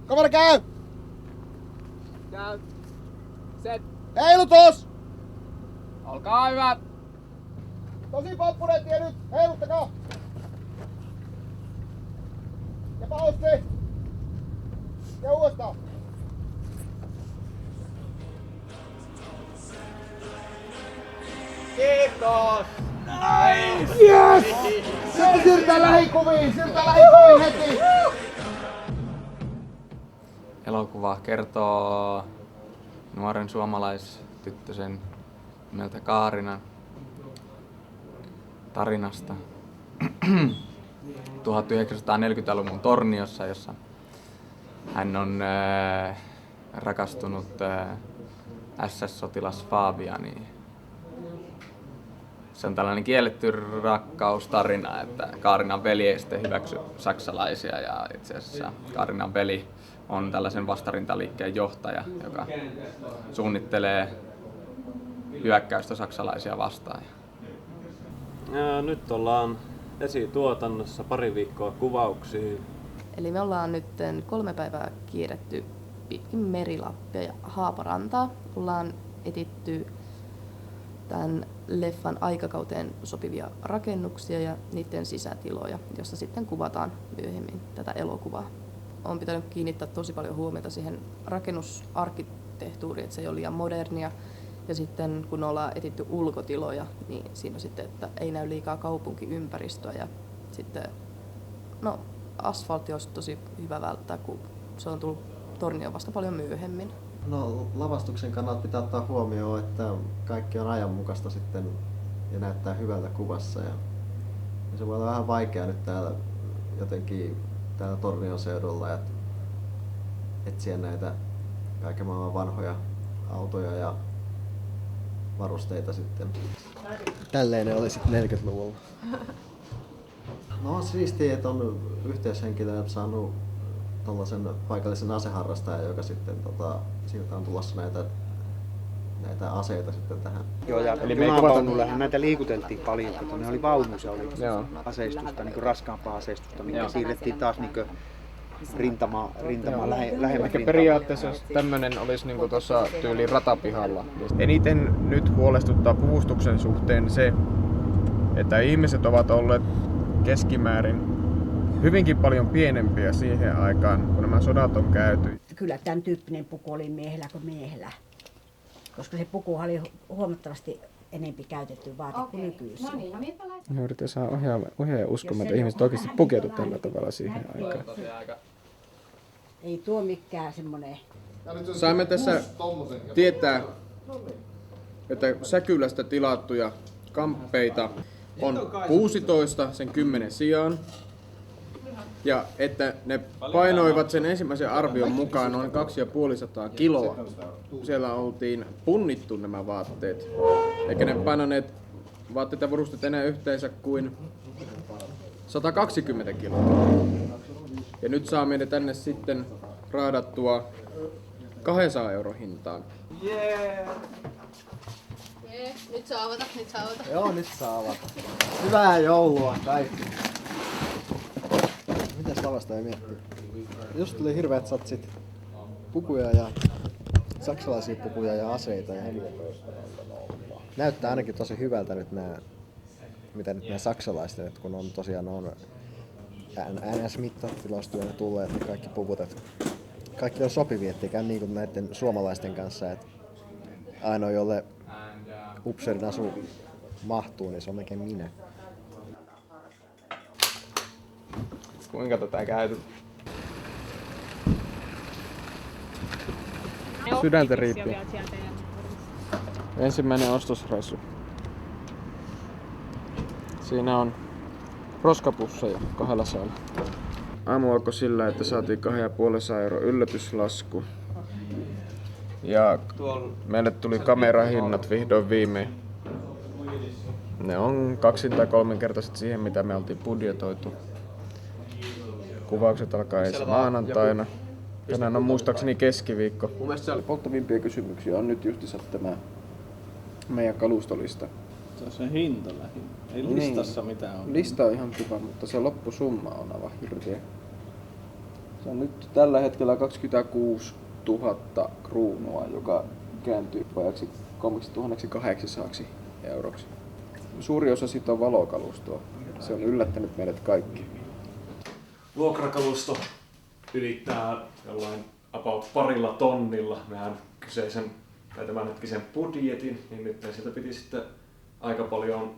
Kamera käy! Käy. Set. Heilutus! Olkaa hyvät. Tosi komponenttia nyt! Heiluttakaa! Ja paussi! Ja uudestaan! Kiitos. Nice! Yes! Sitten siirrytään lähikuviin! Siirrytään lähikuviin heti! Elokuva kertoo nuoren suomalaistyttösen nimeltä Kaarinan tarinasta 1940-luvun Torniossa, jossa hän on rakastunut SS-sotilas Fabianiin. Se on tällainen kielletty rakkaustarina, että Kaarinan veli ei sitten hyväksy saksalaisia ja itse asiassa Kaarinan veli on tällaisen vastarintaliikkeen johtaja, joka suunnittelee hyökkäystä saksalaisia vastaan. Ja nyt ollaan esituotannossa, pari viikkoa kuvauksia. Eli me ollaan nyt 3 päivää kierretty pitkin Merilappia ja Haaparantaa. Ollaan etitty tämän leffan aikakauteen sopivia rakennuksia ja niiden sisätiloja, jossa sitten kuvataan myöhemmin tätä elokuvaa. On pitänyt kiinnittää tosi paljon huomiota siihen rakennusarkkitehtuuriin, että se ei ole liian modernia. Ja sitten kun ollaan etitty ulkotiloja, niin siinä on sitten, että ei näy liikaa kaupunkiympäristöä. Ja sitten, no, asfaltti olisi tosi hyvä välttää, kun se on tullut Tornioon vasta paljon myöhemmin. No, lavastuksen kannalta pitää ottaa huomioon, että kaikki on ajanmukaista sitten ja näyttää hyvältä kuvassa. Ja se voi olla vähän vaikea nyt täällä jotenkin täällä Tornion seudulla, että etsiä näitä kaiken maailman vanhoja autoja ja varusteita sitten. Tälleen ne oli sitten 40-luvulla. No on siistiä, että on yhteyshenkilö saanut tuollaisen paikallisen aseharrastajan, joka sitten siltä on tulossa näitä aseita sitten tähän. Joo, ja eli junavaunullahan näitä liikuteltiin paljon, kun ne oli vaunussa, oli aseistusta, niin raskaampaa aseistusta, mikä siirrettiin taas niin rintama lähemmä. Ehkä periaatteessa jos tämmönen olisi niinku tuossa tyyliin ratapihalla. Eniten nyt huolestuttaa puvustuksen suhteen se, että ihmiset ovat olleet keskimäärin hyvinkin paljon pienempiä siihen aikaan, kun nämä sodat on käyty. Kyllä tämän tyyppinen puku oli miehellä kuin miehellä, koska se puku oli huomattavasti enempi käytetty vaate kuin nykyisin. Me yritetään saada ohjaaja uskomaan, että ihmiset oikeasti pukeutu tällä tavalla siihen aikaan. Ei tuo mikään semmoinen. Saimme tässä tietää, että Säkylästä tilattuja kamppeita on 16 sen 10 sijaan. Ja että ne painoivat sen ensimmäisen arvion mukaan noin 250 kiloa. Siellä oltiin punnittu nämä vaatteet. Eikä ne painoneet vaatteet ja varusteet enää yhteensä kuin 120 kiloa. Ja nyt saamme ne tänne sitten raadattua 200 € hintaan. Nyt saa avata. Joo, nyt saa avata. Hyvää joulua kaikki! Mitäs lavastaja miettii? Just tuli hirveät satsit pukuja ja saksalaisia pukuja ja aseita. Ja näyttää ainakin tosi hyvältä nyt mitä nyt nämä saksalaiset, että kun on tosiaan NS-mittatilastyönä tulleet, niin kaikki puvut, että kaikki on sopivia, ettei käy niin kuin näiden suomalaisten kanssa, että ainoa jolle upseerin asu mahtuu, niin se on melkein minä. Kuinka tätä käyty? Sydäntä riippuu. Ensimmäinen ostosreissu. Siinä on roskapusseja 200. Aamu alkoi sillä, että saatiin 250 € yllätyslasku. Ja meille tuli kamerahinnat vihdoin viimein. Ne on 2 tai 3 kertaiset siihen, mitä me oltiin budjetoitu. Kuvaukset alkaa ensi maanantaina. Tänään on muistaakseni keskiviikko. Mun mielestä siellä polttavimpia kysymyksiä on nyt justiinsa tämä meidän kalustolista. Se on se hinta lähinnä. Ei listassa mitään on. Lista on ihan kiva, mutta se loppusumma on aivan hirveä. Se on nyt tällä hetkellä 26 000 kruunua, joka kääntyy vajaksi 3800 euroksi. Suuri osa siitä on valokalustoa. Se on yllättänyt meidät kaikki. Vuokrakalusto ylittää jollain about 2 tonnilla meidän kyseisen tai tämänhetkisen budjetin, niin nyt sieltä piti sitten aika paljon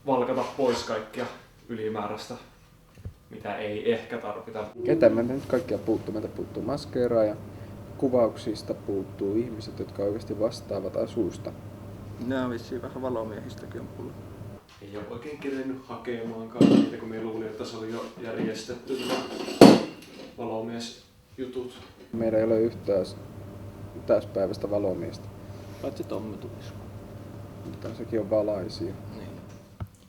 valkata pois kaikkia ylimääräistä, mitä ei ehkä tarvita. Ketä meiltä nyt kaikkia puuttuu? Meiltä puuttuu maskeeraa ja kuvauksista puuttuu ihmiset, jotka oikeasti vastaavat asusta. Nää on vissiin vähän valomiehistäkin on pullo. Ei ole oikein kerennyt hakemaankaan niitä, kun me luulin, että se oli jo järjestetty valomiesjutut. Meillä ei ole yhtään täyspäiväistä valomiestä. Paitsi Tommi tulisi. Mutta sekin on valaisia.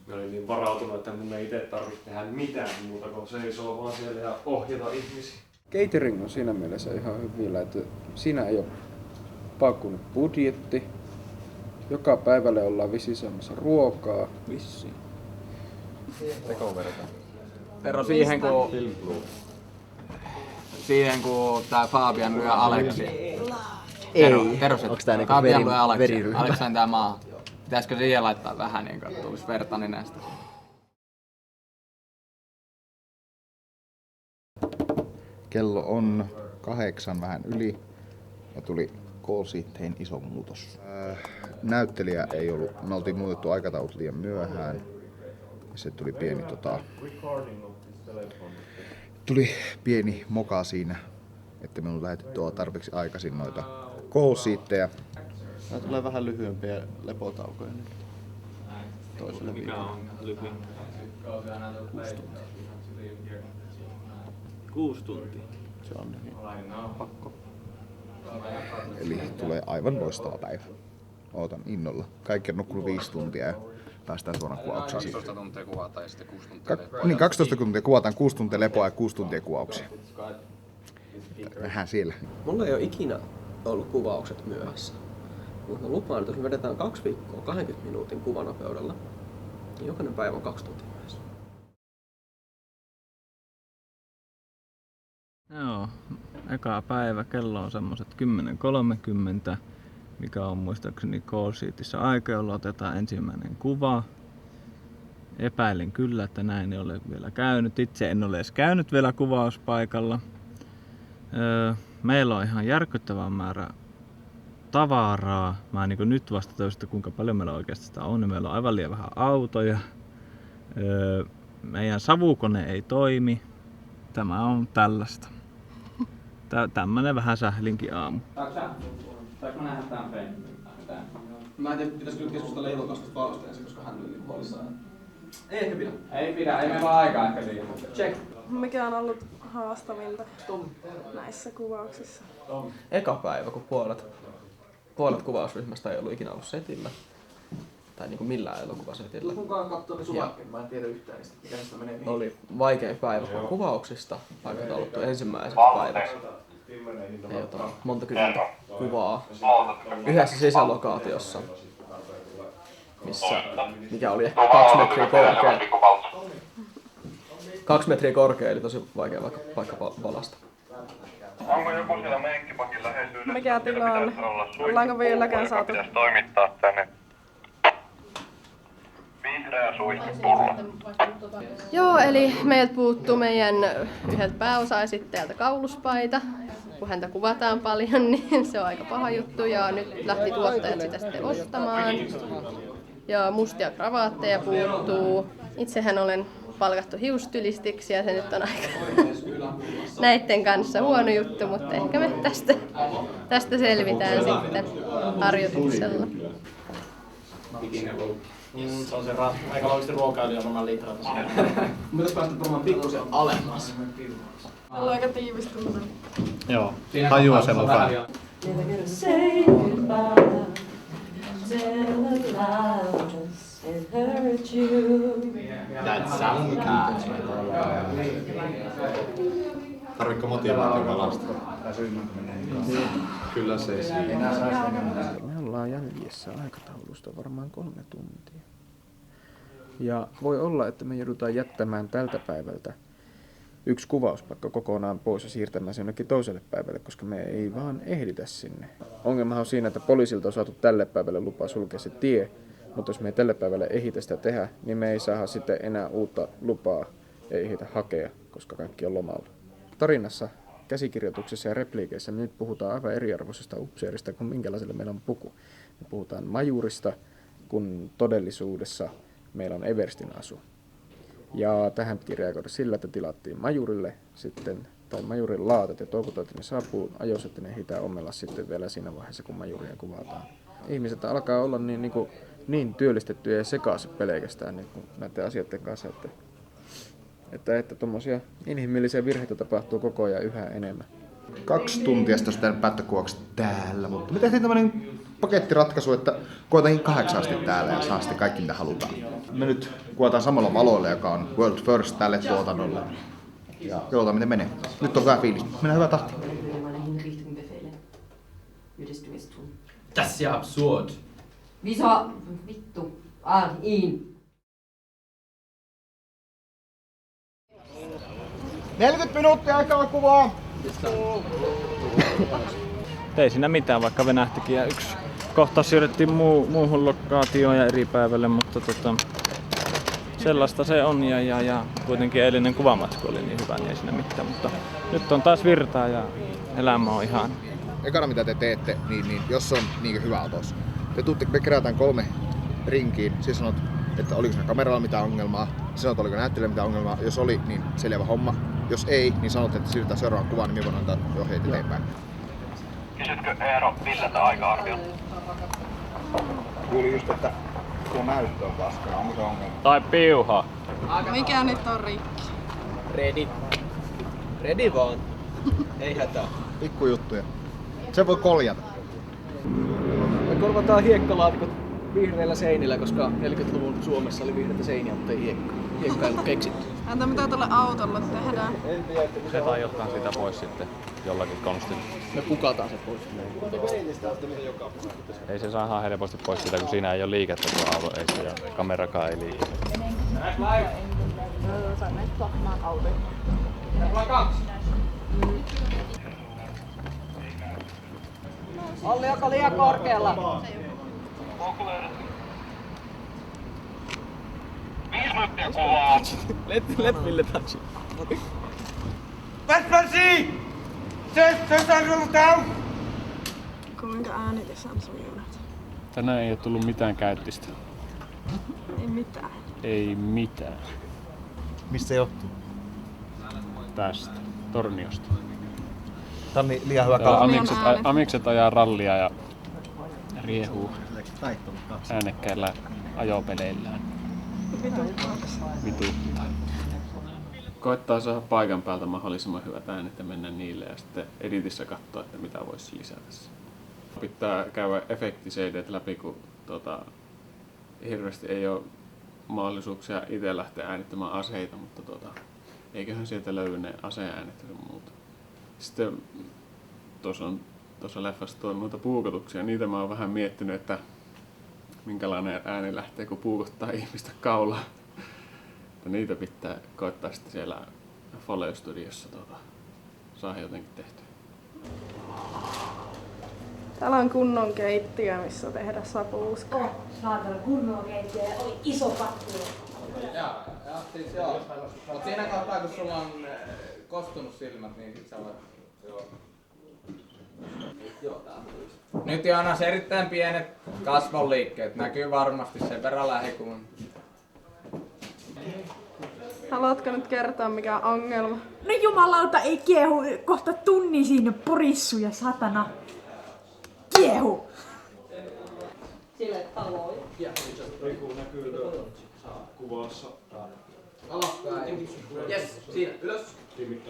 Mä olin niin varautunut, että mun ei itse tarvitse tehdä mitään muuta kuin seisoo vaan siellä ja ohjata ihmisiä. Catering on siinä mielessä ihan hyvillä, että siinä ei ole paukkunut budjetti. Joka päivälle ollaan vissiin saamassa ruokaa. Vissiin. Tero, siihen kun tää Fabian lyö Aleksi. Tero, Onks tää niinku Fabian lyö Aleksi. Aleksi on tää maa. Pitäisikö siihen laittaa vähän niin kuin tulisi verta nenästä? Kello on 8 vähän yli ja tuli call-sheetteihin iso muutos. Näyttelijä ei ollut, me oltiin muutettu aikataulut liian myöhään. Se tuli pieni moka siinä, että me on lähetetty tarpeeksi aikaisin noita call-sheettejä. Tää tulee vähän lyhyempiä lepotaukoja nyt. Toiselle Mikä on lyhyin? 6 tuntia. Se on niin pakko. Eli tulee aivan loistava päivä. Ootan innolla. Kaikki on nukkunut 5 tuntia ja päästään suoraan kuvauksiin. 12 tuntia kuvataan ja sitten 6 tuntia lepoa. Niin, 12 tuntia kuvataan, 6 tuntia lepoa ja 6 tuntia kuvauksia. Vähän siellä. Mulla ei ole ikinä ollut kuvaukset myöhässä. Mutta mä lupaan, että jos me vedetään 2 viikkoa 20 minuutin kuvanopeudella, niin jokainen päivä on 2 tuntia myöhässä. Joo, eka päivä kello on semmoset 10.30, mikä on muistaakseni call-sheetissä aika, jolla otetaan ensimmäinen kuva. Epäilen kyllä, että näin ei ole vielä käynyt. Itse en ole edes käynyt vielä kuvauspaikalla. Meillä on ihan järkyttävä määrä tavaraa. Mä en niin nyt vasta toista, kuinka paljon meillä oikeasti sitä on. Meillä on aivan liian vähän autoja. Meidän savukone ei toimi. Tämä on tällaista. Tämmönen vähän sählinkin aamu. Saanko mä nähdä tämän freinin? Mä en tiedä, pitäisikö nyt keskustella Ilokasta Fausta ensin, koska hän on niin huolissaan. Ei ehkä pidä. Ei me vaan aikaa ehkä siihen. Check. Mikä on ollut haastavinta näissä kuvauksissa? Eka päivä, kun puolet kuvausryhmästä ei ollut ikinä ollut setillä. Tai niinku millään elokuvasetillä. Kukaan katsoo ne suvakkeen, mä en tiedä yhtään niistä, mikä sitä menee mihin. Oli vaikein päivä kuvauksista, aikatauluttu ensimmäiseksi päiväksi. Ja monta kymmentä kuvaa yhdessä sisälokaatiossa, mikä oli ehkä 2 metriä korkea. 2 metriä korkea, eli tosi vaikea paikka valasta. Onko joku siellä meikkipakin läheisyydessä? Mikä tilanne? Ollaanko vieläkään saatu? Pitäisi toimittaa tänne. Vihreä suihku tulla. Joo, eli meiltä puuttuu meidän yhdeltä pääosaesittäjältä kauluspaita. Kun häntä kuvataan paljon, niin se on aika paha juttu. Ja nyt lähti tuottajat sitä sitten ostamaan. Ja mustia kravaatteja puuttuu. Itsehän olen palkattu hiustylistiksi ja se nyt on aika näitten kanssa huono juttu, mutta ehkä me tästä selvitään sitten harjoituksella. Se on se aika loogisesti ruokailija varmaan liitrata. Mutta päästä varmaan pikkusen alemmas. Meillä on aika tiivistynyt. Joo, hajua sen mukaan. Tarvitko motivaation valasta? Kyllä se siinä. Me ollaan jäljessä aikataulusta varmaan 3 tuntia. Ja voi olla, että me joudutaan jättämään tältä päivältä yksi kuvauspaikka kokonaan pois ja siirtämään se jonnekin toiselle päivälle, koska me ei vaan ehditä sinne. Ongelmahan on siinä, että poliisilta on saatu tälle päivälle lupa sulkea se tie, mutta jos me ei tälle päivälle ehditä sitä tehdä, niin me ei saada sitten enää uutta lupaa, ei ehditä hakea, koska kaikki on lomalla. Tarinassa, käsikirjoituksessa ja repliikeissä me nyt puhutaan aivan eriarvoisesta upseerista kuin minkälaiselle meillä on puku. Me puhutaan majurista, kun todellisuudessa meillä on everstin asu. Ja tähän piti reagoida sillä, että tilattiin majurille sitten, tai majurin laatat ja toivotaan, että ne saapuu ajoissa, että ne ehditään ommella sitten vielä siinä vaiheessa, kun majuria kuvataan. Ihmiset alkaa olla niin työllistettyjä ja sekaisin pelkästään näiden asioiden kanssa, että tuommoisia inhimillisiä virheitä tapahtuu koko ajan yhä enemmän. 2 tuntia sitten olisi pitänyt päättää kuvaukset täällä, mutta me tehtiin tämmöinen pakettiratkaisu, että kuvataan 8 asti täällä ja saa sitten kaikki mitä halutaan. Me nyt kuvataan samalla valoilla, joka on World First tälle tuotannolle. Ja katsotaan miten menee. Nyt on hyvä fiilis. Mennään hyvä tahti. Das ist ja absurd. Wieso? Vittu. Ihn. 40 minuuttia aikaa kuvaa. Ei siinä mitään, vaikka venähtikin ja yksi kohtaus siirrettiin muuhun lokaatioon ja eri päivälle, mutta sellaista se on ja kuitenkin eilinen kuvamatsku oli niin hyvä, niin ei siinä mitään, mutta nyt on taas virtaa ja elämä on ihan. Ekana mitä te teette, niin jos on niin hyvä otos, me kerätään 3 rinkiin, siis sanot, että oliko siinä kameralla mitään ongelmaa, sanot, oliko näyttelijällä mitään ongelmaa, jos oli, niin selvä homma. Jos ei, niin sanot, että siirrytään seuraavaan kuvaan, niin minä voin antaa ohjeet eteenpäin. Kysytkö Eero Villeltä aika-arvion? Kuulin just, että tuo näyttö on paskana, onko se ongelma? Tai piuha. Mikä nyt on rikki? Ready vaan. Ei hätää. Pikkujuttuja. Se voi koljata. Me korvataan hiekkalaatikot vihreillä seinillä, koska 40-luvun Suomessa oli vihreitä seiniä, mutta ei hiekkaa. Hiekka ei ollut keksitty. Entä mitä tuolle autolle tehdään? Se taiotaan sitä pois sitten jollakin konstilla. Me pukataan se pois. Ei se saa ihan helposti pois sitä, kun siinä ei ole liikettä tuo auto ei ja kamerakaan ei liike. Saan näitä tuohmaan autoja. Olli, onko liian korkealla? 5 minuuttia kuvaa. Let Ville touch. Vespasi! Se on down! Kuinka äänitys on sujunut? Tänään ei ole tullut mitään käyttistä. Ei mitään. Ei mitään. Mistä se johtuu? Tästä. Torniosta. Tää on liian hyvä kala. Amikset ajaa rallia ja riehuu äänekkäillä ajopeleillään. Vituttaa. Koettaa saada paikan päältä mahdollisimman hyvät äänet ja mennä niille ja sitten editissä katsoa, että mitä voisi lisätä. Pitää käydä efektiseidet läpi, kun hirveästi ei ole mahdollisuuksia itse lähteä äänittämään aseita, mutta eiköhän sieltä löydy ne aseäänet ja muuta. Sitten tuossa leffassa on noita puukotuksia, niitä mä oon vähän miettinyt, että minkälainen ääni lähtee, kun puukottaa ihmistä kaulaa. Niitä pitää koettaa sitten siellä Foley-studiossa saada jotenkin tehtyä. Täällä on kunnon keittiö, missä tehdä sapuuska. Saatana kunnon keittiö ja oli iso katto. Joo. Mut siinä kohtaa, kun sulla on kostunut silmät, niin sit sä voit... Nyt Joonas erittäin pienet kasvonliikkeet. Näkyy varmasti sen verran lähikuun. Haluatko nyt kertoa mikä on ongelma? No jumalauta, ei kiehu kohta tunnin siinä porissuja, satana. Kiehu! Sille taloja. Riku näkyy kuvassa. Alaspäin. Yes, siinä ylös.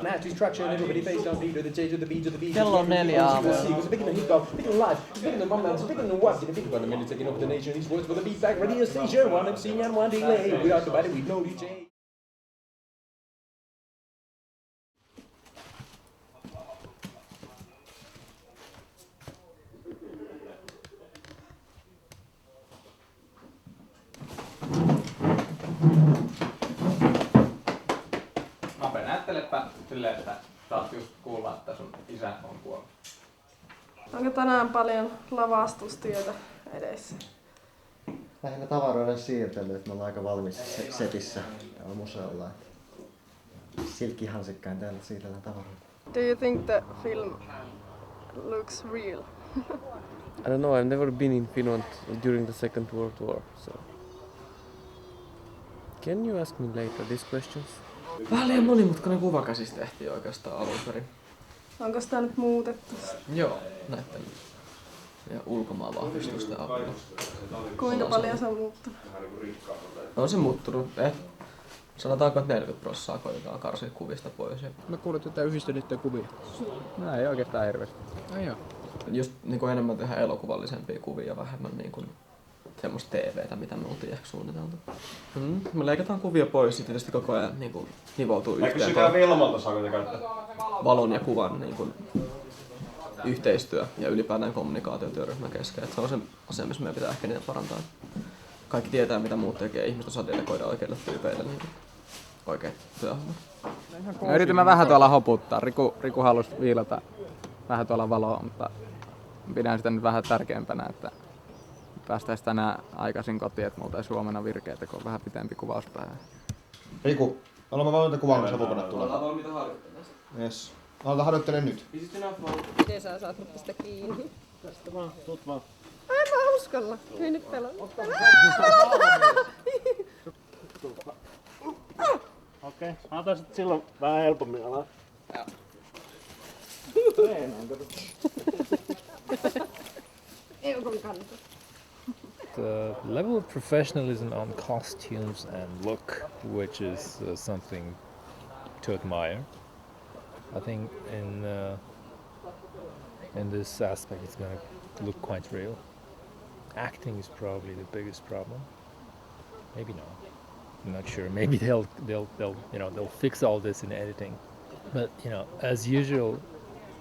Match structure and everybody face down beat or the J to the B to the B. Kello on 4 aamulla. Speaking of hip hop, speaking of life, speaking of my man, speaking of what, speaking of the minute taking over the nation, these words for the beat back, radio station, one MC and one delay. We are the body, we know DJ. Ape, näyttelepä Mietipä silleen, että saat just kuulla, että sun isä on kuollut. Onko tänään paljon lavastustyötä edessä? Lähinnä tavaroiden siirtely, että me ollaan aika valmis setissä täällä museolla. Silkkihansikkain täällä siirtellään tavaroita. Do you think the film looks real? I don't know, I've never been in Finland during the Second World War, so... Can you ask me later these questions? Vähän liian monimutkainen kuvakäsis tehtiin oikeastaan alun perin. Onko sitä nyt muutettu? Joo, näitten ja ulkomaanvahvistusten avulla. Kuinka paljon se on muuttunut? On se muuttunut. Sanotaanko, että 40% koitetaan karsia kuvista pois. Mä kuulin tätä yhdistelyiden kuvia. No ei oikeastaan hirveästi. Ai joo. Just niin kuin enemmän tehdään elokuvallisempia kuvia ja vähemmän niin kuin semmoista TVtä, mitä me oltiin ehkä suunniteltu. Me leikataan kuvia pois ja tietysti koko ajan niin kuin nivoutuu yhteen. Eikö sitä Vilmalta saa käyttää? Valon ja kuvan niin kuin yhteistyö ja ylipäätään kommunikaatio työryhmän kesken. Et se on se asia, missä meidän pitää ehkä niitä parantaa. Kaikki tietää, mitä muut tekee. Ihmiset osaa delegoida oikeille tyypeille niin oikeat työhommat. Me yritimme vähän tuolla hoputtaa. Riku halusi viilata vähän tuolla valoa, mutta pidän sitä nyt vähän tärkeämpänä, että päästäisiin tänään aikaisin kotiin, että me oltaisiin huomenna virkeitä, kun on vähän pitempi kuvauspäivä. Riku, olemme valmiita kuvaamassa apukanat tulee. Ollaan valmiita harjoittelemaan. Yes. Aloita harjoittele nyt. Miten sä saat nyt tästä kiinni? Tästä vaan, tuut vaan. En mä uskalla. Ei nyt pelaa. Okei, aloitan sit silloin vähän helpommin alaa. The level of professionalism on costumes and look, which is something to admire. I think in this aspect it's going to look quite real. Acting is probably the biggest problem. Maybe not. I'm not sure. Maybe they'll fix all this in editing. But as usual,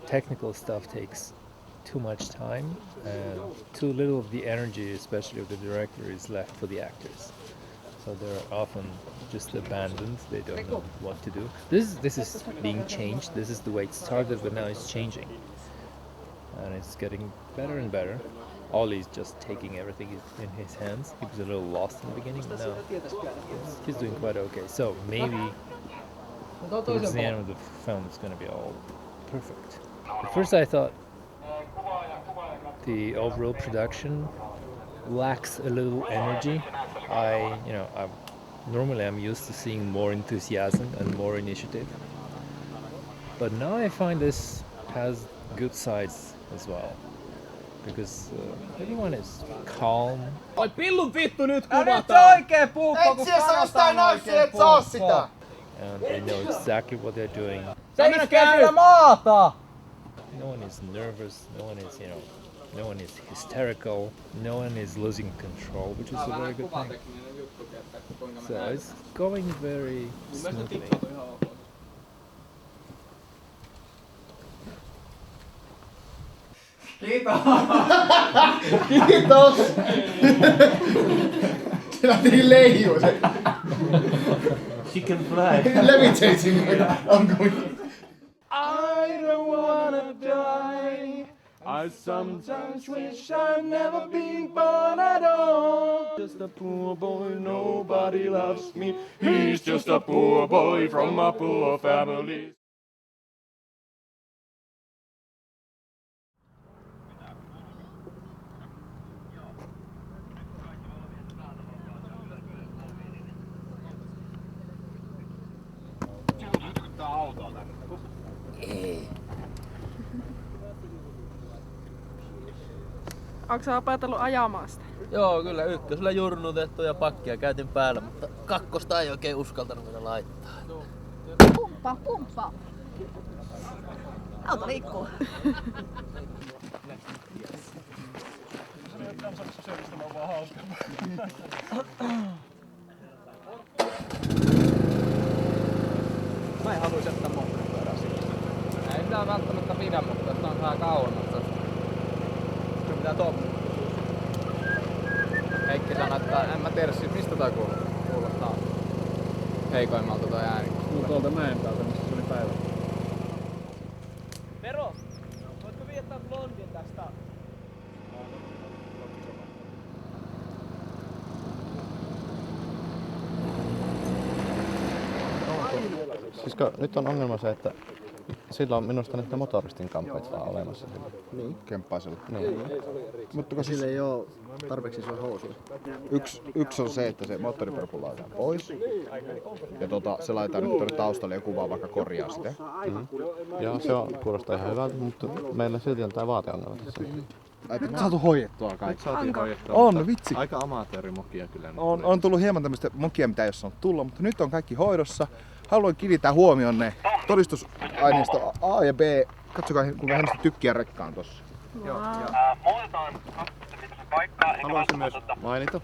technical stuff takes too much time and too little of the energy, especially of the director, is left for the actors. So they're often just abandoned. They don't know what to do. This is being changed. This is the way it started, but now it's changing, and it's getting better and better. Ollie's just taking everything in his hands. He was a little lost in the beginning, but now he's doing quite okay. So maybe towards the end of the film it's going to be all perfect. At first I thought the overall production lacks a little energy. Normally I'm used to seeing more enthusiasm and more initiative, but now I find this has good sides as well, because everyone is calm. Oi pillun vittu nyt kuvataan! Nyt se oikee puukko, kun kanataan oikee puukko! And they know exactly what they're doing. Seiskää maata! No one is nervous, no one is hysterical, no one is losing control, which is a very good thing. So it's going very smoothly. Kiitos! Kiitos! Se lähti leijuu se. She can fly. Levitating. I'm going. I don't wanna die. I sometimes wish I'd never been born at all. Just a poor boy, nobody loves me. He's just a poor boy from a poor family. Onko sä opetellut ajamaan sitä? Joo, kyllä ykkösellä jurnutettu ja pakkia käytin päällä, mutta kakkosta ei oikein uskaltanut mitä laittaa. Pumppaa, pumppaa. Auto liikkuu. Mä en haluaisi jättää moottoripyörää siihen. Ei mitään välttämättä pidä, mutta että on vähän kauemmas tästä. Kyllä pitää tuolla. Heikki sanoi, että en mä tiedä siis mistä tää kuulostaa heikoimmalta toi ääni. No tuolta mäen päältä, missä se oli päivä. Vero, voitko viettää blondin tästä? Siis nyt on ongelma se, että sillä on minusta näitä motoristin kamppeet vaan olemassa. Niin. Kemppaisella. Niin. Mutta Sillä ei ole tarpeeksi isoja housuja. Yksi on se, että se moottoripyöräpuu laitetaan pois. Ja se laitetaan nyt tuonne taustalle ja kuvaa vaikka korjaa sitä. Joo, se on, kuulostaa ihan hyvältä, mutta meillä silti on tää vaateongelma tässä. Nyt saatu hoidettua kaikki. Saatiin hoidettua. On, vitsi. Aika amatöörimokia kyllä. On tullut hieman tämmöistä mokia, mitä ei ole saanut tulla, mutta nyt on kaikki hoidossa. Haluan kiinnittää huomionne todistusaineisto A ja B. Katsokaa, kuinka hienosti tykkiä rekkaan tossa. Haluaisin myös mainita,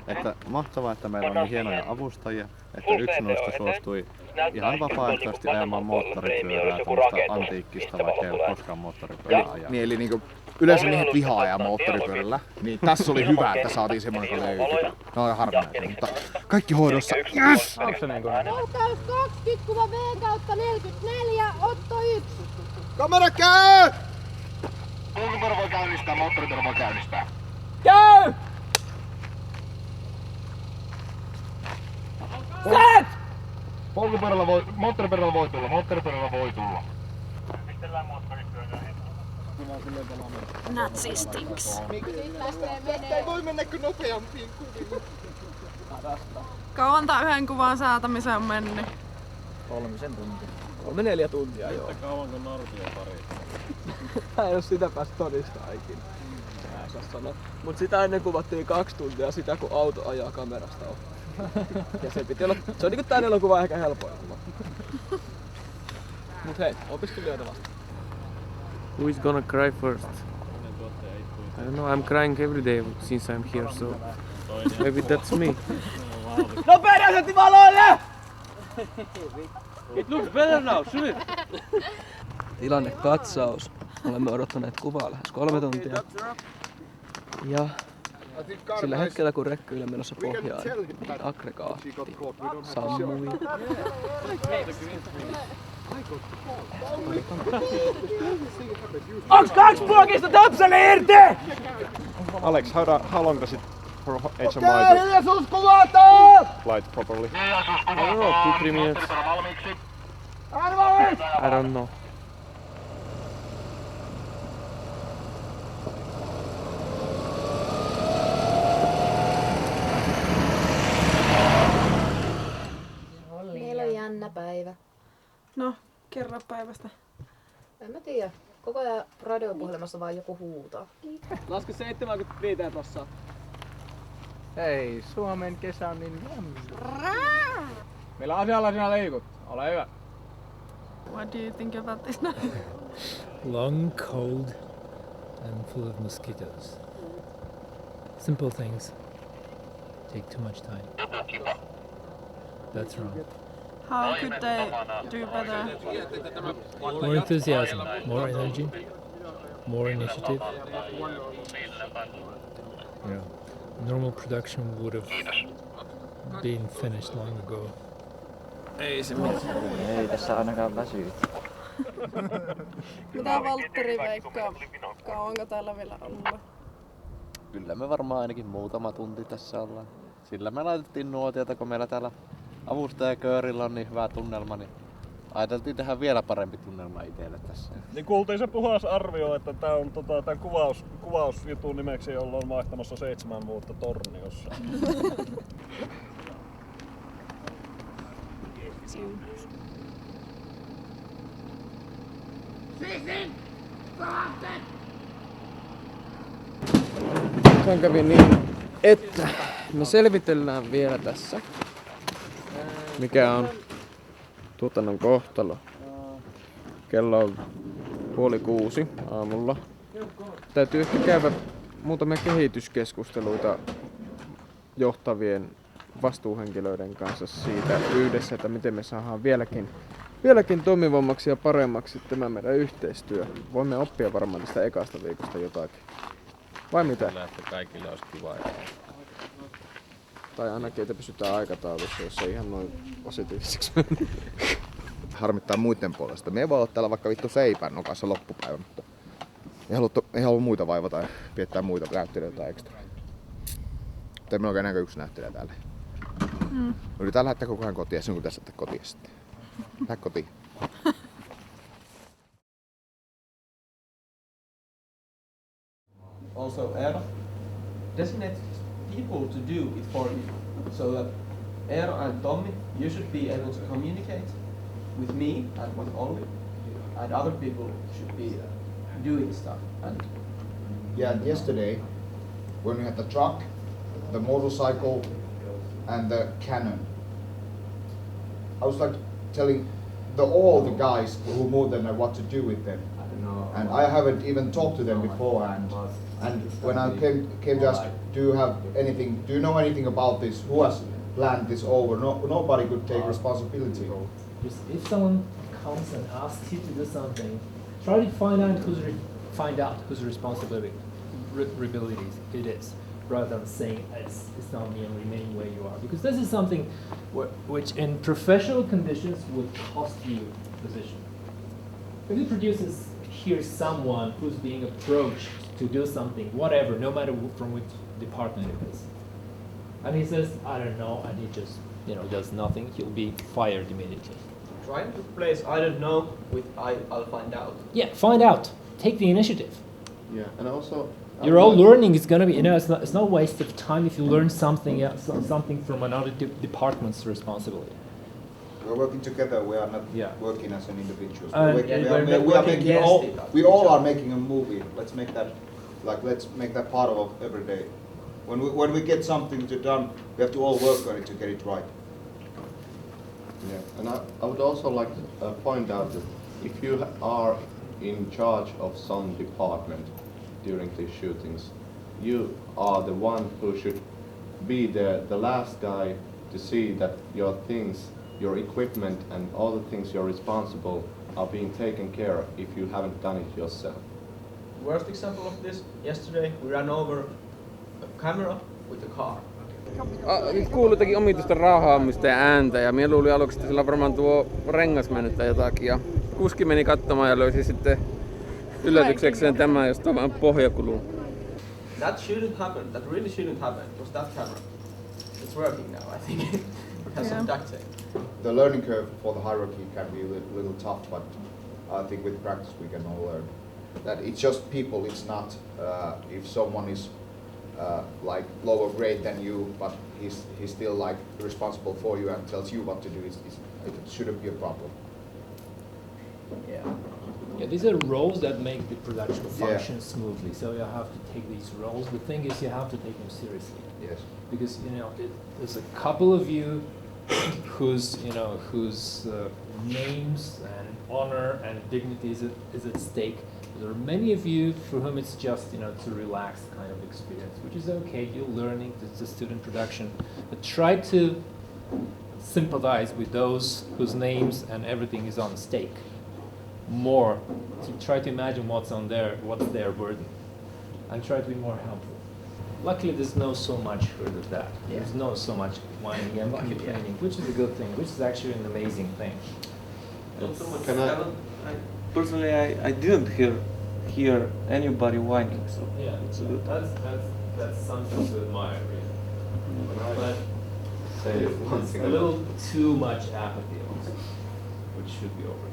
että mahtavaa, että meillä on niin hienoja avustajia, että yksi noista suostui ihan vapaaehtoisesti ajamaan moottoripyörää, tuollaista antiikkista, vaikka ei ole koskaan moottoripyörää ajaa. Niin, eli niinku yleensä miehet vihaa ajaa moottoripyörällä, niin tässä oli hyvä, että saatiin semmoinen, joka löytyi. No on harvinaisia, mutta kaikki hoidossa. Yes! Onko se niinku? Laukaus 20, kuva V kautta 44, otto 1. Kamera käy! Polkupyörä voi käynnistää, moottoripyörä voi käynnistää. Käy! Set! Moottoripyörällä voi tulla. Natsistiksi. Tästä ei voi mennä kuin nopeampiin kuviin. Kauan tää yhden kuvan säätämiseen on mennyt? 3 tuntia. 3-4 tuntia, joo. Yhtä kauan kuin nartia pari. Mä en oo sitä päästä todistaa ikinä. Mä en saa sanoa. Mut sitä ennen kuvattiin 2 tuntia sitä, kun auto ajaa kamerasta ohi. Ja se piti olla, se on niinku tän elokuva ehkä helpoin kuva. Mut hei, opiskelijoita vasta. Who is gonna cry first? I don't know, I'm crying every day since I'm here, so maybe that's me. Nopea asetti valoille! It looks better now, shoot! Tilannekatsaus. Olemme odottaneet kuvaa lähes 3 tuntia. Ja sillä hetkellä kun rekkyille menossa pohjaan, aggregaatti sammui. Onks 2 puokista töpseli irti? Alex, how long does it for HMI Käy hiljaisuus kuvataan! light properly? I don't know, 2-3 minutes. I don't know. Meillä on jännä päivä. No, kerro päivästä. En mä tiedä. Koko ajan radiopuhelimessa vaan joku huutaa. Laske 75 tossa. Hei, Suomen kesä on niin lämmin. Meillä asialla sinä liikut. Ole hyvä. What do you think about this now? Long, cold, and full of mosquitoes. Simple things take too much time. That's wrong. How could they do better? More enthusiasm, more energy, more initiative. Yeah. Normal production would have been finished long ago. Ei se Ei tässä ainakaan väsyy. Mitä Valtteri veikkaa? Kauanko täällä vielä ollaan? Kyllä me varmaan ainakin muutama tunti tässä ollaan. Sillä me laitettiin nuotiota, kun meillä täällä avustajaköörillä on niin hyvä tunnelma, niin ajateltiin tehdä vielä parempi tunnelma itselle tässä. Niin kuultiin se puhas arvio, että tää on tämän kuvausjutun nimeksi ollaan vaihtamassa 7 vuotta Torniossa. Nyt kävi niin, että me selvitellään vielä tässä, mikä on tuotannon kohtalo. Kello on 5:30 aamulla. Täytyy ehkä käydä muutamia kehityskeskusteluita johtavien vastuuhenkilöiden kanssa siitä yhdessä, että miten me saadaan vieläkin toimivammaksi ja paremmaksi tämä meidän yhteistyö. Voimme oppia varmaan tästä ekasta viikosta jotakin. Vai mitä? Kyllä, että kaikille olisi kiva. Tai ainakin, että pysytään aikataulussa, jos se ihan noin positiiviseksi menee. harmittaa muiden puolesta. Me ei voi olla täällä vaikka vittu seipän nokassa loppupäivä, mutta ei halua muita vaivata ja viettää muita näyttelijöitä ekstra. Mutta ei meillä oikein enää yksi näyttelijä täällä. Yritetään lähteä koko ajan kotiin ja sinun pitäisi lähteä kotiin sitten. Lähde kotiin. Also, Eero designate people to do it for you. So that Eero and Tommy, you should be able to communicate with me and with Olli, and other people should be doing stuff. And Yeah, yesterday when we had the truck, the motorcycle and the cannon, I was like telling all the guys who more than know what to do with them. And I haven't even talked to them beforehand. And when I came to ask, do you know anything about this? Who has planned this over? Nobody could take responsibility. If someone comes and asks you to do something, try to find out whose responsibility it is, rather than saying it's not me and remain where you are. Because this is something which in professional conditions would cost you position. If the producers hear someone who's being approached to do something, whatever, no matter from which department it is, and he says, I don't know, and he just does nothing, he'll be fired immediately. trying to replace I don't know with I'll find out. Yeah, find out. Take the initiative. Yeah, and also Your all learning is gonna be, it's not a waste of time if you learn something from another department's responsibility. We're working together. We are not working as an individual. We we all are making a movie. Let's make that part of every day. When we get something to done, we have to all work on it to get it right. Yeah, and I would also like to point out that if you are in charge of some department during these shootings, you are the one who should be the last guy to see that your things, your equipment and all the things you're responsible are being taken care of if you haven't done it yourself. Worst example of this, yesterday we ran over a camera with a car. Kuului jotakin omituista raahaamista ja ääntä ja minä luulin aluksi, että sillä on varmaan tuo rengas mennyt tai jotakin. Ja kuski meni katsomaan ja löysi sitten yllätyksekseen tämä, josta on vähän pohja kuluu. That shouldn't happen, that really shouldn't happen, because that camera, it's working now, I think. It has some duct tape. The learning curve for the hierarchy can be a little tough, but I think with practice we can all learn. That it's just people, it's not if someone is like lower grade than you, but he's still like responsible for you and tells you what to do, it shouldn't be a problem. Yeah, these are roles that make the production function smoothly. So you have to take these roles. The thing is, you have to take them seriously. Yes. Because there's a couple of you whose names and honor and dignity is at stake. There are many of you for whom it's just it's a relaxed kind of experience, which is okay. You're learning. It's a student production, but try to sympathize with those whose names and everything is on stake. More to try to imagine what's their burden, and try to be more helpful. Luckily, there's no so much hurt of that. There's no so much whining and complaining, which is a good thing, which is actually an amazing thing. Personally, I didn't hear anybody whining, so yeah, it's a good. That's something to admire, really. But it's a little too much apathy also, which should be overcome.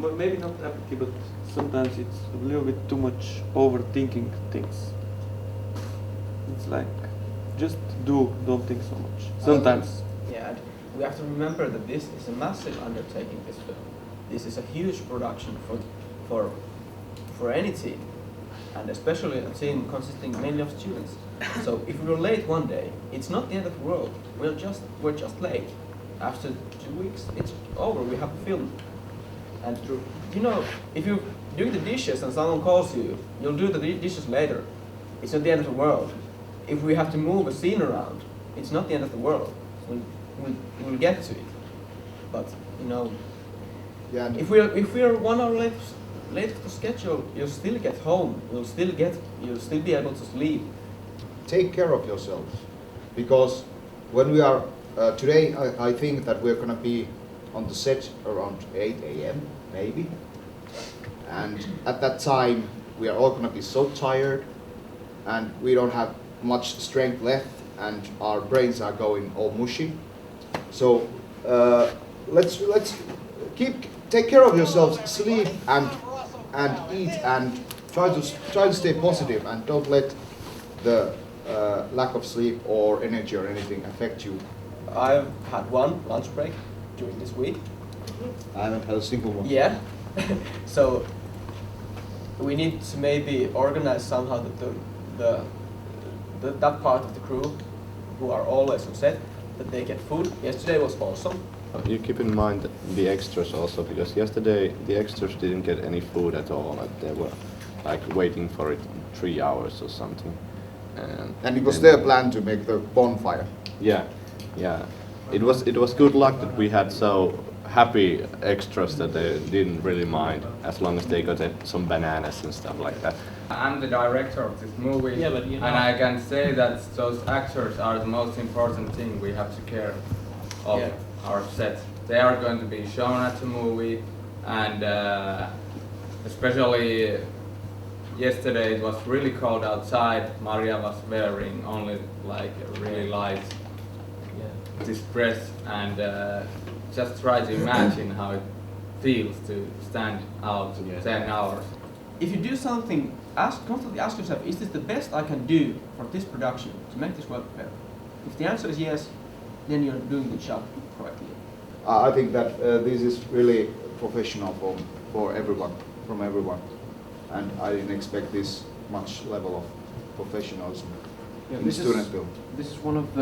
Well, maybe not apathy, but sometimes it's a little bit too much overthinking things. It's like, just don't think so much. Sometimes. Yeah, we have to remember that this is a massive undertaking, this film. This is a huge production for any team, and especially a team consisting mainly of students. So if we're late one day, it's not the end of the world. We're just late. After 2 weeks, it's over. We have filmed. And if you're doing the dishes and someone calls you, you'll do the dishes later. It's not the end of the world. If we have to move a scene around, it's not the end of the world. We'll get to it. But if we're 1 hour late to schedule, you'll still get home. You'll still be able to sleep. Take care of yourselves, because when we are today, I think that we're gonna be on the set around 8 a.m. maybe. And at that time, we are all gonna be so tired and we don't have much strength left and our brains are going all mushy. So let's take care of yourselves, sleep and eat and try to stay positive and don't let the lack of sleep or energy or anything affect you. I've had one lunch break during this week. I haven't had a single one. Yeah. So we need to maybe organize somehow that part of the crew who are always on set, that they get food. Yesterday was awesome. You keep in mind the extras also, because yesterday the extras didn't get any food at all. Like they were like waiting for it 3 hours or something. And it was their plan to make the bonfire. Yeah, yeah. It was good luck that we had so happy extras that they didn't really mind, as long as they got some bananas and stuff like that. I'm the director of this movie, Yeah, but you know, and I can say that those actors are the most important thing we have to care of our set. They are going to be shown at the movie, and especially yesterday it was really cold outside. Maria was wearing only like a really light this dress, and just try to imagine how it feels to stand out 10 hours. If you do something, constantly ask yourself, is this the best I can do for this production to make this well prepared? If the answer is yes, then you're doing the job correctly. I think that this is really professional for everyone, from everyone, and I didn't expect this much level of professionalism in the student film. This is one of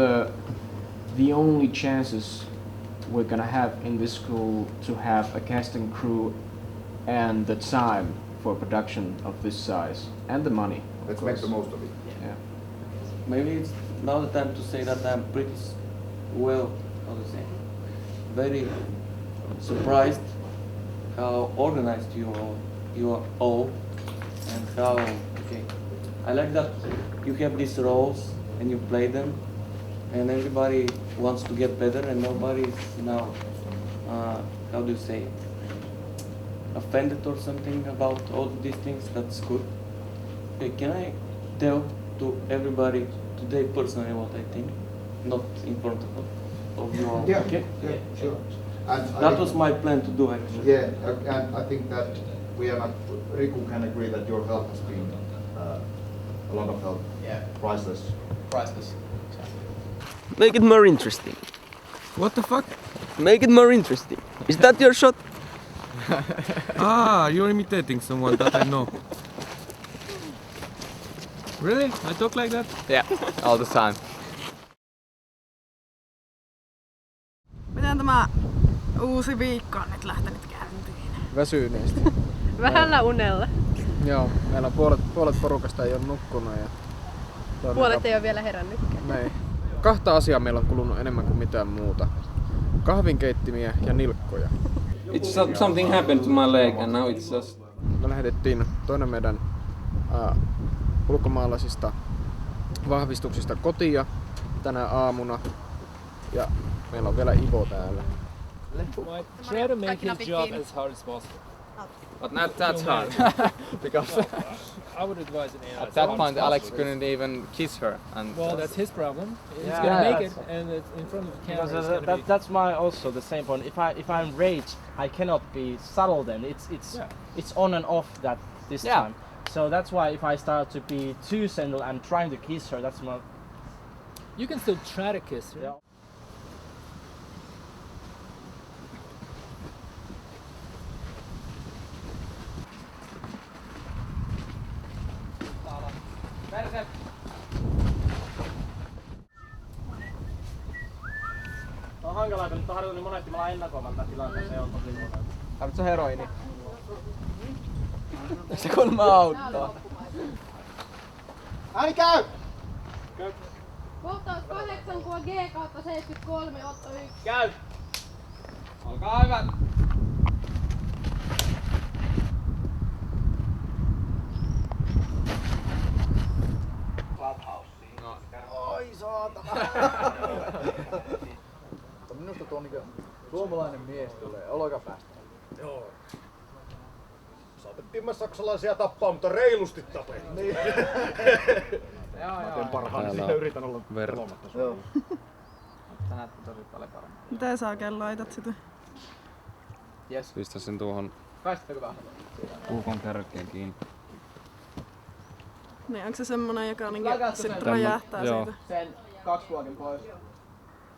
the only chances we're gonna have in this school to have a casting crew and the time for production of this size and the money. Let's make the most of it. Yeah. Maybe it's now the time to say that I'm pretty well, how to say, very surprised how organized you are all, and how I like that you have these roles and you play them, and everybody wants to get better, and nobody is now how do you say, offended or something about all these things. That's good. Okay, can I tell to everybody today personally what I think, not in front of you all? Yeah, okay? yeah, sure. And That was my plan to do actually. Yeah, and I think that we are not, Riku can agree that your help has been a lot of help. Yeah. Priceless. Priceless. Make it more interesting. What the fuck? Make it more interesting. Is that your shot? You're imitating someone that I know. Really? I talk like that? Yeah, all the time. Miten tämä uusi viikko on nyt lähtenyt käyntiin? Väsyneesti. Vähällä unella. Joo, meillä on puolet porukasta ei ole nukkunut ja Puolet ei ole vielä herännytkään. Ei. Kahta asiaa meillä on kulunut enemmän kuin mitään muuta. Kahvinkeittimiä ja nilkkoja. Something happened to my leg and now it's just... Me lähetettiin toinen meidän ulkomaalaisista vahvistuksista kotia tänä aamuna ja meillä on vielä Ivo täällä. Try to make his job as hard as possible. But not that hard, because I would advise an AI. at that point Alex couldn't even kiss her. And Well, that's his problem. He's Yeah. gonna make Yeah. it, and it's in front of the camera. Because it's gonna be- that's my also the same point. If I'm rage, I cannot be subtle. Then it's on and off that this time. So that's why if I start to be too sensual and trying to kiss her, that's my. You can still try to kiss her. Yeah. On hankalaa, kun nyt on harjoitellut niin monesti, mä alan ennakoimaan tätä tilanteen, se on tosi monesti. Tarvitsetko heroini? Se kuulemma auttaa. Ai käy! Kohtaus 8 kun G kautta 73 Otto 1. Käy! Olkaa hyvät! Oi saatana! Minusta tuo on niinku Suomalainen mies tulee olkapäästä. Joo. Saatettiin me saksalaisia tappaa, mutta reilusti tapettiin. Niin. Mä teen parhaani siinä, yritän olla pelomatta sua. Sä näet tosi paljon paremmin. Miten sä oikein laitat sitä? Yes. Pistä sen tuohon Pääsittekö vähän? puukon kärkeen kiinni. Niin, onko se semmonen, joka niinku sit sen. räjähtää Joo. siitä? Sen 2 vuoden pois.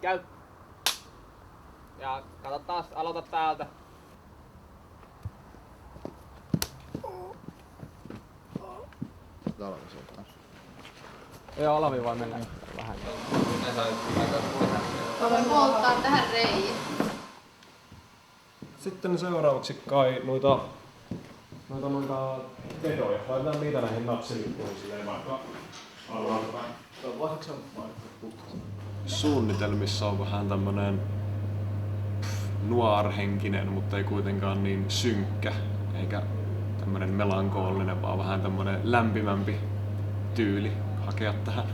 Käy. Ja kato taas, aloita täältä. Joo, Olavi voi mennä vähän. Mä voin polttaa tähän reiin. Sitten seuraavaksi kai noita tedoja. Laitetaan niitä näihin napsilippuihin silleen vaikka alaspäin. Suunnitelmissa on vähän tämmönen noir-henkinen, mutta ei kuitenkaan niin synkkä eikä tämmönen melankoolinen, vaan vähän tämmönen lämpimämpi tyyli hakea tähän.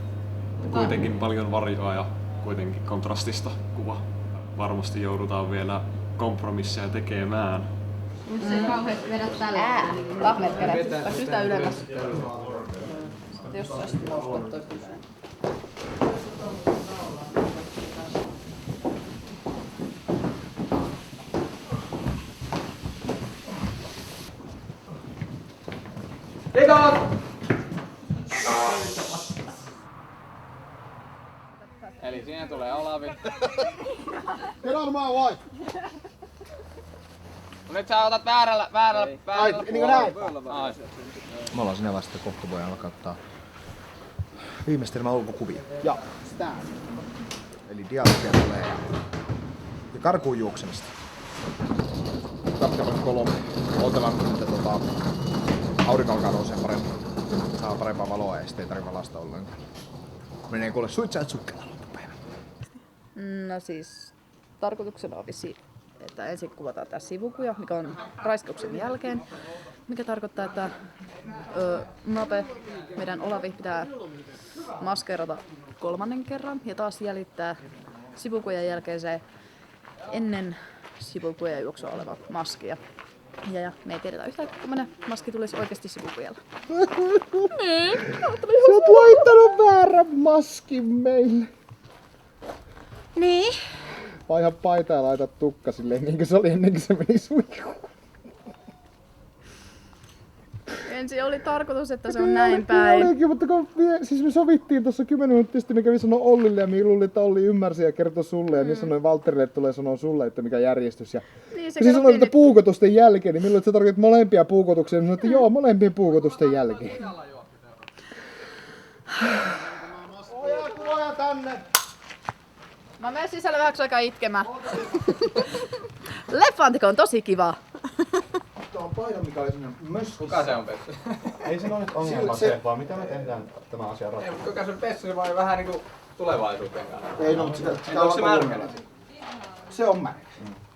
Kuitenkin paljon varjoa ja kuitenkin kontrastista kuva. Varmasti joudutaan vielä kompromisseja tekemään. Mut se kauheesti vedät tällä. Tahmet kädet. Vaikka sitä ylemmäs. Jos sä sit nostat toista päin. Eli siinä tulee Olavi. Get on my wife! Nyt sä otat väärällä niinku näin? Ai. Me ollaan sinne vasta kohta voidaan alkaa ottaa viimeistelmä ulkokuvia. Ja stand. Eli dialogia tulee ja karkuun juoksemista. Kapteeni 3. Oltavan, että aurinko alkaa nousee paremmin. Saa parempaa valoa ja sitten ei tarvitse valasta ollenkaan. Menee kuule suitsaat sukkela loppupäivän. No siis, tarkoituksena on vissiin, että ensin kuvataan tää sivukuja, mikä on raiskauksen jälkeen. Mikä tarkoittaa, että Nape, meidän Olavi, pitää maskeerata 3. kerran ja taas jäljittää sivukujan jälkeen se ennen sivukujan juoksua oleva maski. Ja me ei tiedetä yhtään, kun maski tulisi oikeasti sivukujalla. Niin, sä oot laittanut väärän maskin meille. Niin. Vaiha paita ja laita tukka silleen niin kuin se oli ennen kuin se meni suihkuun. Ensin oli tarkoitus, että se on näin päin. Olikin, mutta kun siis me sovittiin tuossa 10 minuuttia sitten, mikä sanoi Ollille ja minä luulin, että Olli ymmärsi ja kertoi sulle. Ja minä sanoin Valtterille, että tulee sanoa sulle, että mikä järjestys. Ja niin, se sanoi, että puukotusten jälkeen, niin minulle se tarkoitti molempia puukotuksia. Minä sanoin, että joo, molempien puukotusten jälkeen. Oja tänne! Mä menen sisälle vähäksi aikaa itkemään. Leffantiko on tosi kiva. Tuo on paino, mikä oli sinne möskissä. Kuka se on pessu? Ei se ole nyt ongelma se, vaan mitä me tehdään tämä asia ratkaista. Ei, mutta kuka se on pessu, se voi vähän niinku tulevaisuuteen kannalta. Ei, no, mutta sitä onko se märkänä? Se on märkä.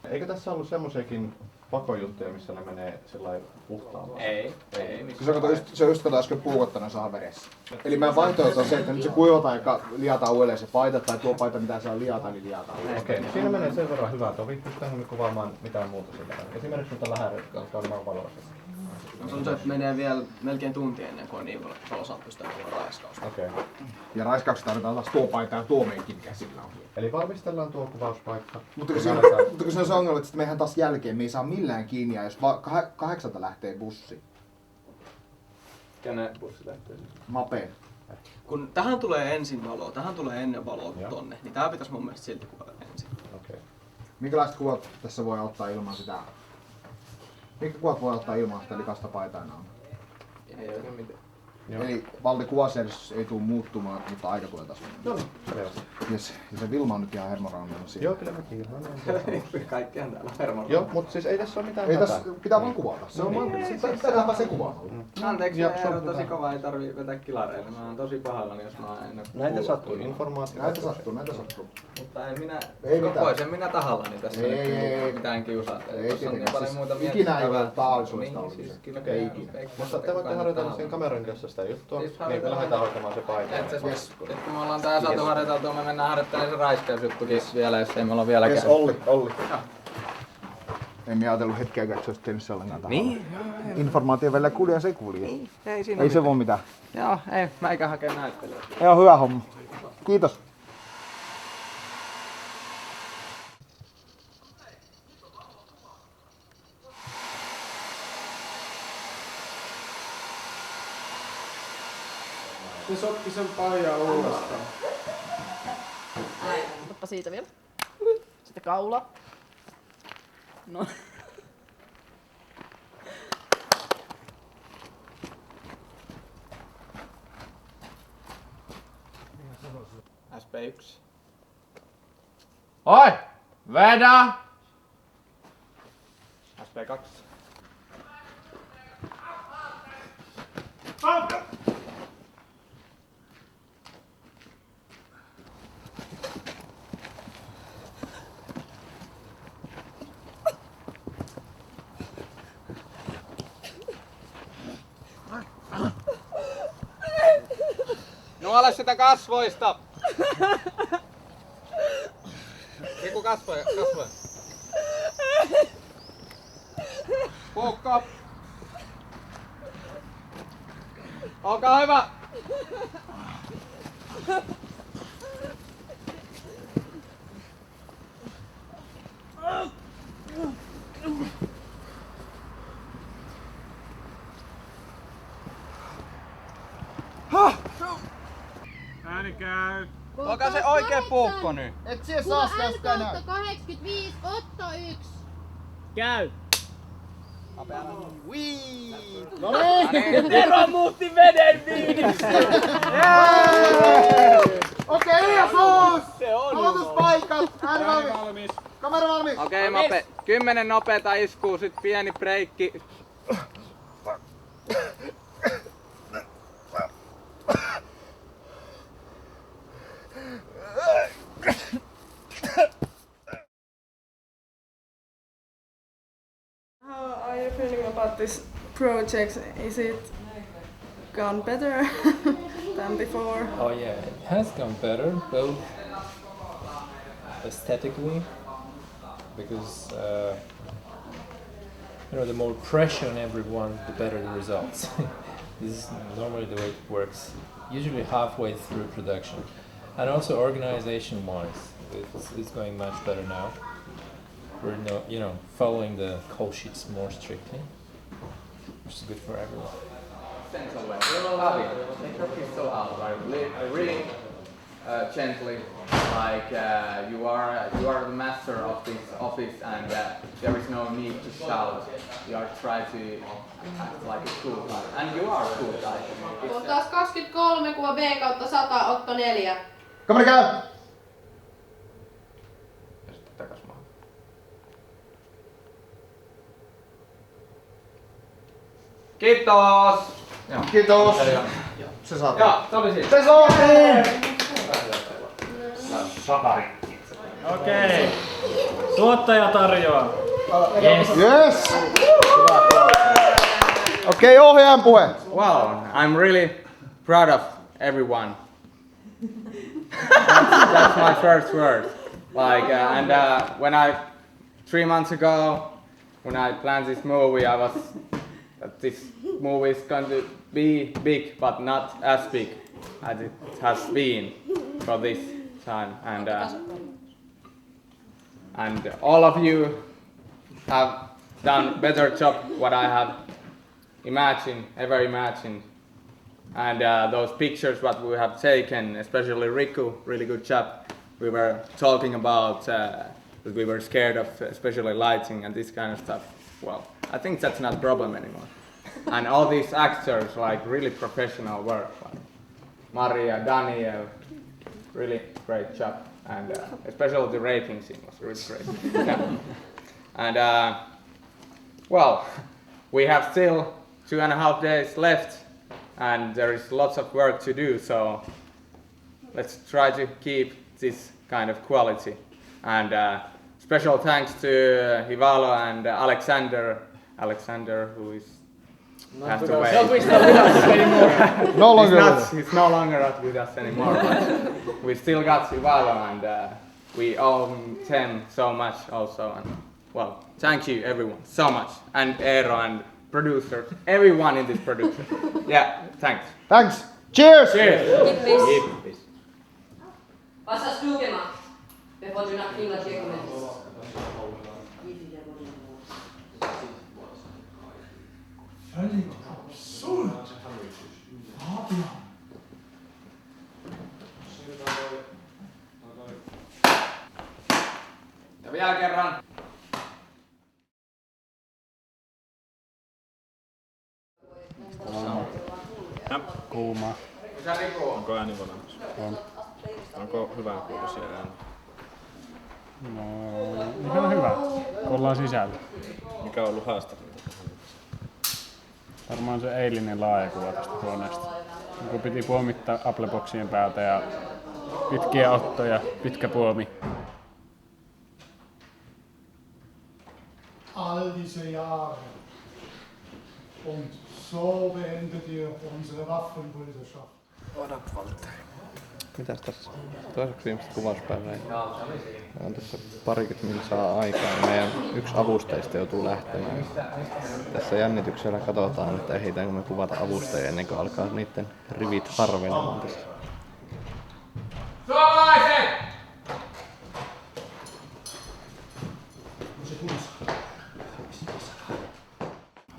Eikö tässä ollut semmosiakin pakojuttuja, missä ne menee sellainen puhtaamaan? Ei. Se on just kato äsken puukottanut saada veressä. Eli meidän vaihtoehto on se, että nyt se kuivataan ja liataan uudelleen se paita, tai tuo paita mitä saa liata, niin liataan uudelleen. Okei, siinä menee sen verran hyvää, että on pystytään kuvaamaan mitään muuta sillä. Esimerkiksi noita lähäret, jotka on maan valossa. Se on se, että menee vielä melkein tunti ennen kuin on niin valosampista kuin raiskausta. Okei. Ja raiskauksessa tarvitaan taas tuo paita ja tuo meidän mikä sillä on. Eli valmistellaan tuo kuvauspaikka. Mutta kun se on se ongelma, että mehän taas jälkeen me ei saa millään kiinni, ja jos 8 lähtee bussi. Kenen bussi lähtee? Mapeen. Kun tähän tulee ensin valoa, tähän tulee ennen valoa kuin tonne, niin tää pitäisi mun mielestä silti kuvata ensin. Okei. Minkälaiset kuvat tässä voi ottaa ilman sitä? Mitkä kuvat voi ottaa ilman sitä likasta paitaa naama? Ei oikein mitään. Eli Valdi kuvasjärjestys ei tule muuttumaan, mutta aika tulee taas. No niin, selvä. Yes. Ja se Vilma on nyt ihan hermoraunilla siinä. Joo, kyllä mäkin. Kaikkihan täällä on hermoraunilla. Joo, mutta siis ei tässä ole mitään ei tässä pitää vaan kuvata. Se on vaan, tehdäänpä se kuva. Anteeksi, mä on tosi kova, ei tarvii vetää kilareita. Mä oon tosi pahallani, jos mä en näitä sattuu, informaatio. Näitä sattuu. Mutta en minä, voisin minä tahallani tässä ei mitään kiusaa. Ei Tuossa on niin paljon muuta ikinä ei ole tahallisuudesta niin, ollut. siis Ei ikinä. Mutta te voitte harjoitella sen kameran kanssa sitä juttua, niin me lähdetään hoitamaan se paikka. Sitten kun me ollaan tää saatu harjoiteltua, me mennään harjoittelemaan se raiskausjuttukin vielä, jos ei me olla vielä Olli. En minä ajatellut hetkeäkään, että se olisi tehnyt se ollenkaan tahalla. Niin, joo. Informaatio välillä kulje ja se kulje. Niin, ei siinä Ei se voi mitään. Joo, ei, mä eikä hakea näyttelyä. Joo, hyvä homma. Kiitos. Se sotki sen paijan uudestaan. Otapa siitä vielä. Sitten kaula. No. SP1. Oi! Vedä! SP2. Nuole sitä kasvoista! Riku kasvoja. Puukko! Olkaa hyvä! Ääni käy. Olkaa se oikea puukko nyt. Et siellä saa sitä sitä näy. 85, Otto 1. Käy! No niin! Tero muutti veden viiniksi! Okei, hiljaisuus! Se on Aloituspaikat! Ääni valmis! Kamera valmis! Okei, 10 nopeeta iskuu, sit pieni breikki. How are you feeling about this project? Is it gone better than before? Oh yeah, it has gone better, both aesthetically, because the more pressure on everyone, the better the results. This is normally the way it works, usually halfway through production. And also organization-wise, it's going much better now. We're following the call sheets more strictly, which is good for everyone. Avi, take your pistol out, right? Really gently, like you are the master of this office, and there is no need to shout. You are trying to act like a cool guy, and you are a cool guy. Taas 23, kuva B/100, Otto 4. Kamera käy! Ja sitten takas maahan. Kiitos! Joo. Kiitos! Se saatiin. Joo, se oli siinä. Se saatiin! Okei. Tuottaja tarjoaa. Yes! Okei, ohjaajan puhe. Well, I'm really proud of everyone. That's my first word. Like, when 3 months ago, when I planned this movie, I was that this movie is going to be big, but not as big as it has been for this time. And all of you have done better job what I have ever imagined. And those pictures what we have taken, especially Riku, really good job. We were talking about that we were scared of especially lighting and this kind of stuff. Well, I think that's not a problem anymore. And all these actors, like really professional work. Like Maria, Daniel, really great job. And especially the raping scene was really great. And well, we have still 2.5 days left. And there is lots of work to do, so let's try to keep this kind of quality. And special thanks to Ivalo and Alexander, who is passed away. No, he's not with us anymore. No longer he's no longer with us anymore, but we still got Ivalo, and we owe him so much also. And well, thank you everyone so much, and Eero and producer, everyone in this production. Yeah, thanks. Thanks. Cheers. Cheers. Kippis. Was hast du gemacht, bevor du nach Finnland gekommen bist? Völlig absurd. Fabian. Ja vielä kerran. Kuuma. Mikä Riku on? Onko ääni valmis? On. Onko hyvä kuulosia ääni? No, ihan hyvä, kun ollaan sisällä. Mikä on ollut haastavinta? Varmaan se eilinen laajakuva tästä huoneesta. Kun piti puomittaa Appleboxien päältä ja pitkiä ottoja, pitkä puomi. All diese Jahre. Und so beendet ihr unsere Waffenbrüderschaft. Mitäs tässä? Toiseksi viimeistä kuvauspäivää. On tässä parikymmentä minsaa aikaa. Meidän yksi avustajista joutuu lähtemään. Tässä jännityksellä katsotaan, että ehditäänkö me kuvata avustajia ennen kuin alkaa niiden rivit harvenemaan tässä. Suomalaiset!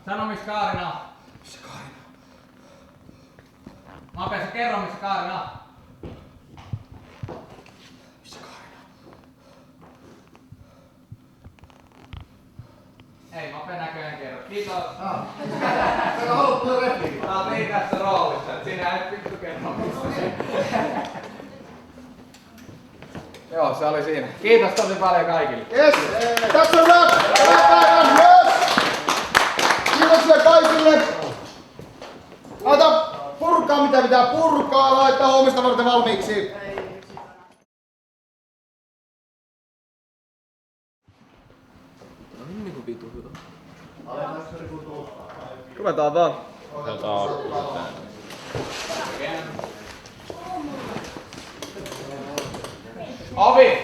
Sano missä Kaarina on. Missä Kaarina on? Mape, sä kerro missä Kaarina on. Missä Kaarina on? Ei, Mape näköjään kerro. Kiitos. Sä haluat tulla repliikin. Sä oot niin tässä roolissa, et sinä et vittu kerro missä. Joo, se oli siinä. Kiitos tosi paljon kaikille. Yes! Tässä on rap! Yes! Kiitoksia kaikille! Laita purkaa mitä pitää purkaa, laittaa huomista varten valmiiksi. No niin niinku vitu hyvä. Ruvetaan vaan. Ovi!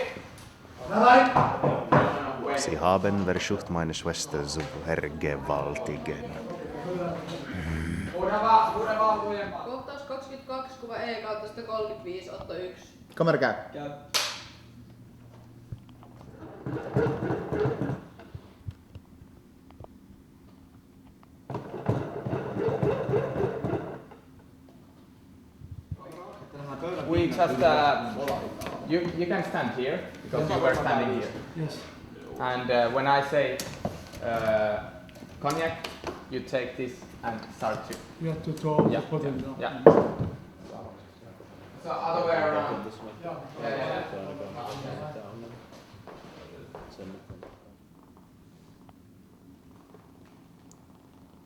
Sie haben versucht meine Schwester zu vergewaltigen. Kohtaus 22, kuva E kautta 135, otto 1. Kamera käy. We just you can stand here because you were standing here. Yes. And when I say cognac, you take this and start to. You have to throw Yeah, put it down. yeah. So other way around. Yeah.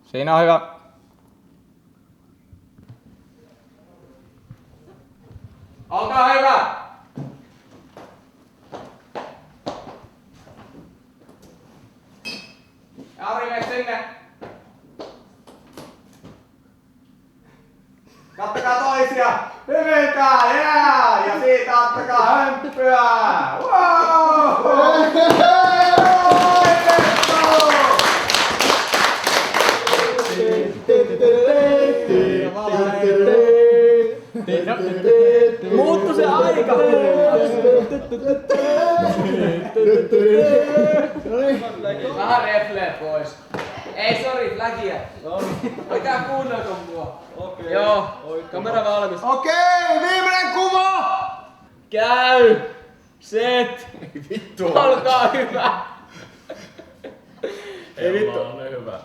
Siinä on hyvä. Olkaa hyvä! Jari, mene sinne! Kattakaa toisia! Hyvinkää! Yeah! Ja siitä ottakaa hömppyä! Wow! Muuttu se aika! Vähän refleet pois. Ei sori, flagia. Älkää kuunnelko mua. Okei. Joo, kamera valmis. Okei, viimeinen kuva! Käy! Set! Ei vittu. Olkaa hyvä! Ei vittu. On hyvä.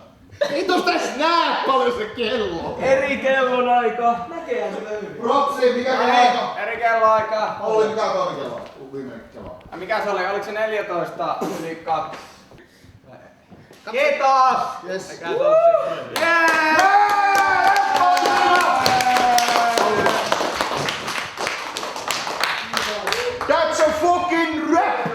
Vitus tässä näet paljon se kello. Eri kellonaika. Näkehän se löytyy. Propsi, mikä kello? Eri kelloaika. Olli, mikä toinen kello? Viimeinen kello. Mikä se oli? Oliko se 14 yli 2? Kiitos! Yes. That's a fucking rap!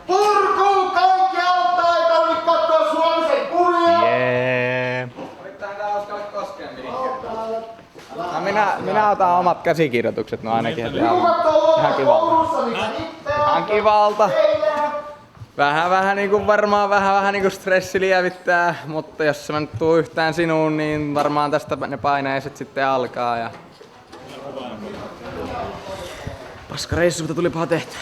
Purkuu kaikki auttaa, ei tarvitse katsoa Suomisen kuvia! Jee. Oliko tää uskalla koskea mihinkään? minä otan omat käsikirjoitukset no ainakin. Ihan kivalta. Ihan kivalta. Vähän niinku varmaan vähän niinku stressi lievittää, mutta jos mä nyt tuu yhtään sinuun, niin varmaan tästä ne paineiset sitten alkaa. Ja paskareissulta tuli paha tehtyä.